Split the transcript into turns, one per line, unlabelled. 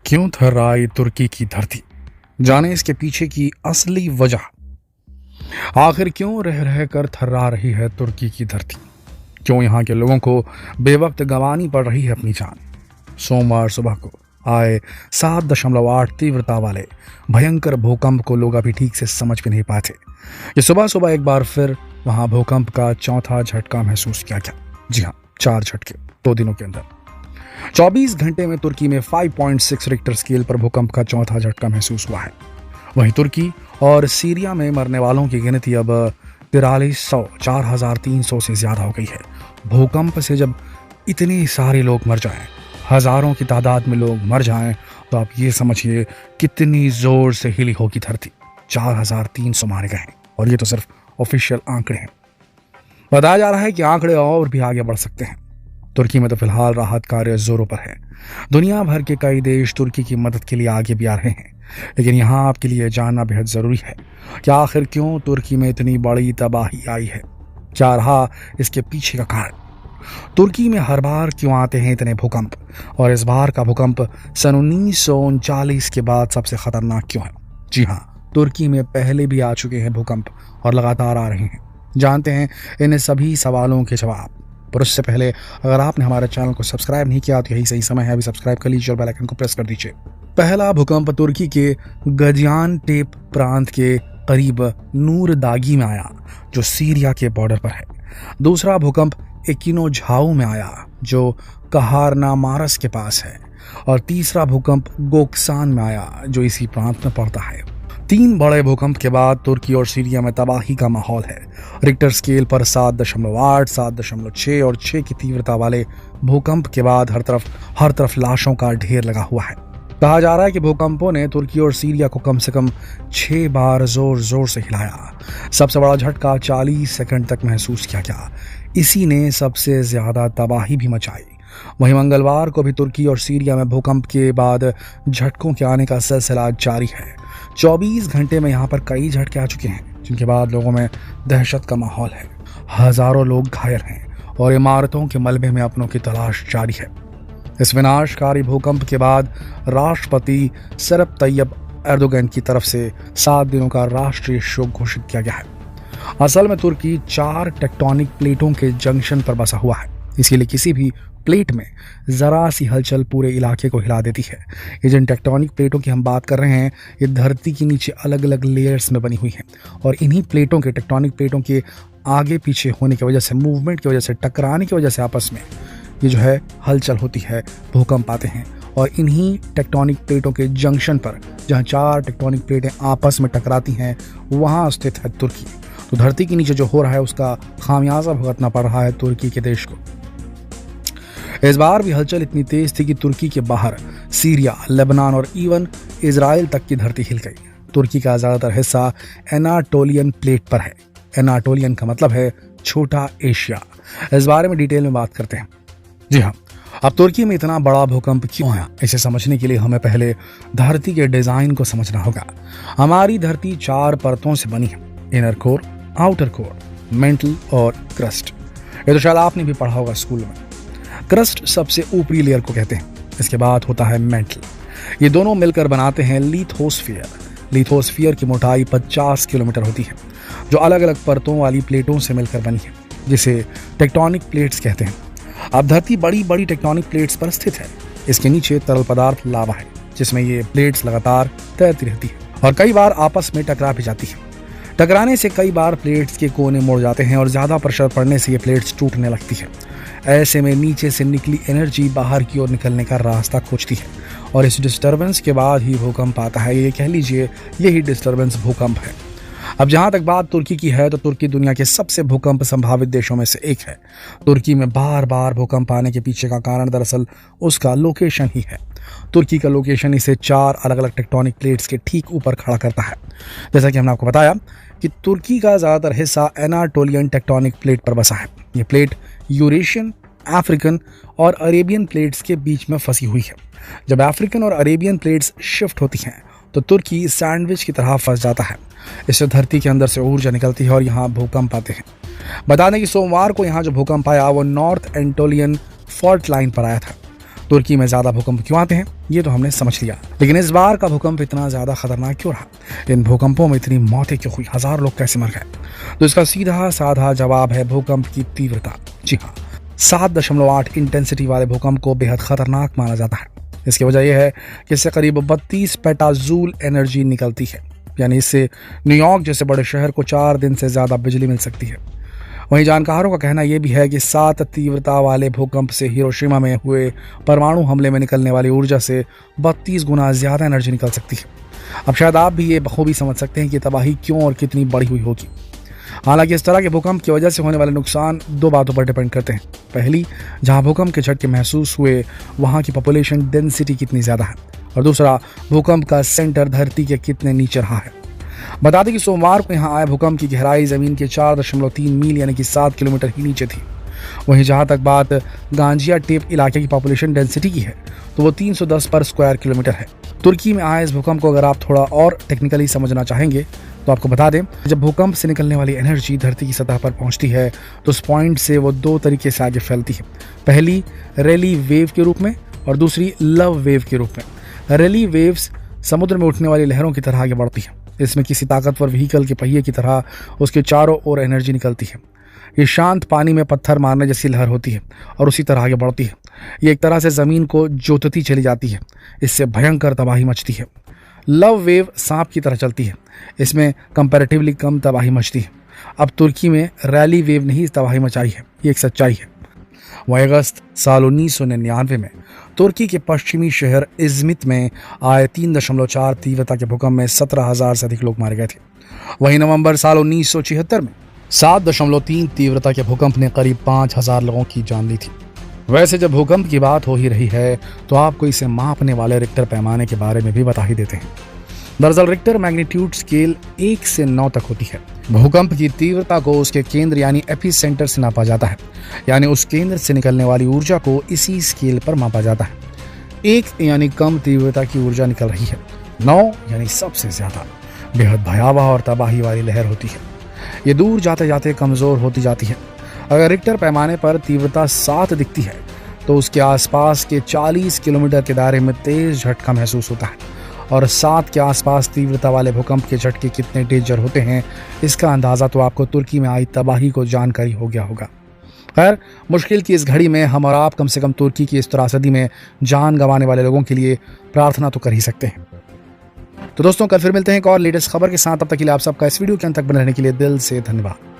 क्यों थर्राई तुर्की की धरती? जाने इसके पीछे की असली वजह। आखिर क्यों रह रह कर थर्रा रही है तुर्की की धरती? क्यों यहाँ के लोगों को बेवक्त गंवानी पड़ रही है अपनी जान? सोमवार सुबह को आए 7.8 तीव्रता वाले भयंकर भूकंप को लोग अभी ठीक से समझ भी नहीं पाते। ये सुबह सुबह एक बार फिर वहां भूकंप का चौथा झटका महसूस किया गया। जी हाँ, 4 झटके 2 दिनों के अंदर। 24 घंटे में तुर्की में 5.6 रिक्टर स्केल पर भूकंप का चौथा झटका महसूस हुआ है। वहीं तुर्की और सीरिया में मरने वालों की गिनती अब 4300 से ज्यादा हो गई है। भूकंप से जब इतने सारे लोग मर जाएं, हजारों की तादाद में लोग मर जाएं, तो आप ये समझिए कितनी जोर से हिली होगी धरती। 4300 मारे गए हैं और ये तो सिर्फ ऑफिशियल आंकड़े हैं। बताया जा रहा है कि आंकड़े और भी आगे बढ़ सकते हैं। तुर्की में तो फिलहाल राहत कार्य जोरों पर है। दुनिया भर के कई देश तुर्की की मदद के लिए आगे भी आ रहे हैं, लेकिन यहाँ आपके लिए जानना बेहद जरूरी है कि आखिर क्यों तुर्की में इतनी बड़ी तबाही आई है। क्या रहा इसके पीछे का कारण? तुर्की में हर बार क्यों आते हैं इतने भूकंप, और इस बार का भूकंप सन 1939 के बाद सबसे खतरनाक क्यों है? जी हाँ, तुर्की में पहले भी आ चुके हैं भूकंप और लगातार आ रहे हैं। जानते हैं इन सभी सवालों के जवाब। पर उससे पहले अगर आपने हमारे चैनल को सब्सक्राइब नहीं किया तो यही सही समय है, अभी सब्सक्राइब कर लीजिए और बेल आइकन को प्रेस कर दीजिए। पहला भूकंप तुर्की के गजियानटेप प्रांत के करीब नूरदागी में आया, जो सीरिया के बॉर्डर पर है। दूसरा भूकंप एकिनोझाऊ में आया, जो कहारनामारस के पास है। और तीसरा भूकंप गोक्सान में आया, जो इसी प्रांत में पड़ता है। 3 बड़े भूकंप के बाद तुर्की और सीरिया में तबाही का माहौल है। रिक्टर स्केल पर 7.8, 7.6 और 6 की तीव्रता वाले भूकंप के बाद हर तरफ लाशों का ढेर लगा हुआ है। कहा जा रहा है कि भूकंपों ने तुर्की और सीरिया को कम से कम 6 बार जोर जोर से हिलाया। सबसे बड़ा झटका 40 सेकंड तक महसूस किया गया। इसी ने सबसे ज्यादा तबाही भी मचाई। वहीं मंगलवार को भी तुर्की और सीरिया में भूकंप के बाद झटकों के आने का सिलसिला जारी है। 24 घंटे में यहाँ पर कई झटके आ चुके हैं, जिनके बाद लोगों में दहशत का माहौल है। हजारों लोग घायल हैं और इमारतों के मलबे में अपनों की तलाश जारी है। इस विनाशकारी भूकंप के बाद राष्ट्रपति सरब तैयब एर्दोगन की तरफ से 7 दिनों का राष्ट्रीय शोक घोषित किया गया है। असल में तुर्की 4 टेक्टोनिक प्लेटों के जंक्शन पर बसा हुआ है, इसीलिए किसी भी प्लेट में जरा सी हलचल पूरे इलाके को हिला देती है। ये जिन टेक्टोनिक प्लेटों की हम बात कर रहे हैं, ये धरती के नीचे अलग अलग लेयर्स में बनी हुई हैं, और इन्हीं प्लेटों के टेक्टोनिक प्लेटों के आगे पीछे होने की वजह से, मूवमेंट की वजह से, टकराने की वजह से आपस में ये जो है हलचल होती है, भूकंप आते हैं। और इन्हीं टेक्टोनिक प्लेटों के जंक्शन पर, जहाँ 4 टेक्टोनिक प्लेटें आपस में टकराती हैं, वहाँ स्थित है तुर्की। तो धरती के नीचे जो हो रहा है उसका खामियाजा भुगतना पड़ रहा है तुर्की के देश को। इस बार भी हलचल इतनी तेज थी कि तुर्की के बाहर सीरिया, लेबनान और इवन इजराइल तक की धरती हिल गई। तुर्की का ज्यादातर हिस्सा एनाटोलियन प्लेट पर है। एनाटोलियन का मतलब है छोटा एशिया। इस बारे में डिटेल में बात करते हैं। जी हाँ, अब तुर्की में इतना बड़ा भूकंप क्यों आया, इसे समझने के लिए हमें पहले धरती के डिजाइन को समझना होगा। हमारी धरती 4 परतों से बनी है: inner core, outer core, mental और क्रस्ट। ये तो शायद आपने भी पढ़ा होगा स्कूल में। क्रस्ट सबसे ऊपरी लेयर को कहते हैं, इसके बाद होता है मेंटल। ये दोनों मिलकर बनाते हैं लिथोस्फीयर। लिथोस्फीयर की मोटाई 50 किलोमीटर होती है, जो अलग अलग परतों वाली प्लेटों से मिलकर बनी है, जिसे टेक्टोनिक प्लेट्स कहते हैं। अब धरती बड़ी बड़ी टेक्टोनिक प्लेट्स पर स्थित है। इसके नीचे तरल पदार्थ लावा है, जिसमें ये प्लेट्स लगातार तैरती रहती है और कई बार आपस में टकरा भी जाती है। टकराने से कई बार प्लेट्स के कोने मुड़ जाते हैं और ज्यादा प्रेशर पड़ने से ये प्लेट्स टूटने लगती है। ऐसे में नीचे से निकली एनर्जी बाहर की ओर निकलने का रास्ता खोजती है, और इस डिस्टर्बेंस के बाद ही भूकंप आता है। ये कह लीजिए यही डिस्टर्बेंस भूकंप है। अब जहां तक बात तुर्की की है, तो तुर्की दुनिया के सबसे भूकंप संभावित देशों में से एक है। तुर्की में बार बार भूकंप आने के पीछे का कारण दरअसल उसका लोकेशन ही है। तुर्की का लोकेशन इसे 4 अलग अलग टेक्टोनिक प्लेट्स के ठीक ऊपर खड़ा करता है। जैसा कि हमने आपको बताया कि तुर्की का ज्यादातर हिस्सा एनाटोलियन टेक्टोनिक प्लेट पर बसा है। ये प्लेट यूरेशियन, अफ्रीकन और अरेबियन प्लेट्स के बीच में फंसी हुई है। जब अफ्रीकन और अरेबियन प्लेट्स शिफ्ट होती हैं, तो तुर्की सैंडविच की तरह फंस जाता है। इससे धरती के अंदर से ऊर्जा निकलती है और यहाँ भूकंप आते हैं। बता दें कि सोमवार को यहाँ जो भूकंप आया वो नॉर्थ एंटोलियन फॉल्ट लाइन पर आया था। तुर्की में ज्यादा भूकंप क्यों आते हैं ये तो हमने समझ लिया, लेकिन इस बार का भूकंप इतना ज्यादा खतरनाक क्यों रहा? इन भूकंपों में इतनी मौतें क्यों हुई? हजार लोग कैसे मर गए? तो इसका सीधा साधा जवाब है भूकंप की तीव्रता। जी हाँ, 7.8 इंटेंसिटी वाले भूकंप को बेहद खतरनाक माना जाता है। इसकी वजह यह है कि इससे करीब 32 पेटाजूल एनर्जी निकलती है, यानी इससे न्यूयॉर्क जैसे बड़े शहर को 4 दिन से ज्यादा बिजली मिल सकती है। वहीं जानकारों का कहना यह भी है कि 7 तीव्रता वाले भूकंप से हिरोशिमा में हुए परमाणु हमले में निकलने वाली ऊर्जा से 32 गुना ज्यादा एनर्जी निकल सकती है। अब शायद आप भी ये बखूबी समझ सकते हैं कि तबाही क्यों और कितनी बड़ी हुई होगी। हालांकि इस तरह के भूकंप की वजह से होने वाले नुकसान 2 बातों पर डिपेंड करते हैं। पहली, जहां भूकंप के झटके महसूस हुए वहां की पॉपुलेशन डेंसिटी कितनी ज्यादा है, और दूसरा, भूकंप का सेंटर धरती के कितने नीचे रहा है। बता दें कि सोमवार को यहाँ आए भूकंप की गहराई जमीन के 4.3 मील यानी कि 7 किलोमीटर ही नीचे थी। वहीं जहां तक बात गांजिया टेप इलाके की पॉपुलेशन डेंसिटी की है तो वो 310 पर स्क्वायर किलोमीटर है। तुर्की में आए इस भूकंप को अगर आप थोड़ा और टेक्निकली समझना चाहेंगे तो आपको बता दें, जब भूकंप से निकलने वाली एनर्जी धरती की सतह पर पहुंचती है तो उस पॉइंट से वो 2 तरीके से आगे फैलती है। पहली रैली वेव के रूप में और दूसरी लव वेव के रूप में। रैली वेव्स समुद्र में उठने वाली लहरों की तरह आगे बढ़ती है। इसमें किसी ताकतवर व्हीकल के पहिए की तरह उसके चारों ओर एनर्जी निकलती है। ये शांत पानी में पत्थर मारने जैसी लहर होती है और उसी तरह आगे बढ़ती है। ये एक तरह से जमीन को जोतती चली जाती है। इससे भयंकर तबाही मचती है। लव वेव सांप की तरह चलती है। इसमें कंपैरेटिवली कम तबाही मचती है। अब तुर्की में रैली वेव ने ही तबाही मचाई है, ये एक सच्चाई है। वह अगस्त साल 1999 में तुर्की के पश्चिमी शहर इज़मित में आए 3.4 तीव्रता के भूकंप में 17,000 से अधिक लोग मारे गए थे। वहीं नवंबर साल 1976 में 7.3 तीव्रता के भूकंप ने करीब 5,000 लोगों की जान ली थी। वैसे जब भूकंप की बात हो ही रही है तो आपको इसे मापने वाले रिक्टर पैमाने के बारे में भी बता ही देते हैं। दरअसल रिक्टर मैग्नीट्यूड स्केल 1 से 9 तक होती है। भूकंप की तीव्रता को उसके केंद्र यानी एपिसेंटर से नापा जाता है, यानी उस केंद्र से निकलने वाली ऊर्जा को इसी स्केल पर मापा जाता है। 1 यानी कम तीव्रता की ऊर्जा निकल रही है, 9 यानी सबसे ज्यादा बेहद भयावह और तबाही वाली लहर होती है। ये दूर जाते जाते कमजोर होती जाती है। अगर रिक्टर पैमाने पर तीव्रता 7 दिखती है तो उसके आसपास के 40 किलोमीटर के दायरे में तेज झटका महसूस होता है, और 7 के आसपास तीव्रता वाले भूकंप के झटके कितने डेंजर होते हैं इसका अंदाजा तो आपको तुर्की में आई तबाही को जानकारी हो गया होगा। खैर, मुश्किल की इस घड़ी में हम और आप कम से कम तुर्की की इस त्रासदी में जान गंवाने वाले लोगों के लिए प्रार्थना तो कर ही सकते हैं। तो दोस्तों, कल फिर मिलते हैं एक और लेटेस्ट खबर के साथ। तब तक के लिए आप सबका इस वीडियो के अंत तक बने रहने के लिए दिल से धन्यवाद।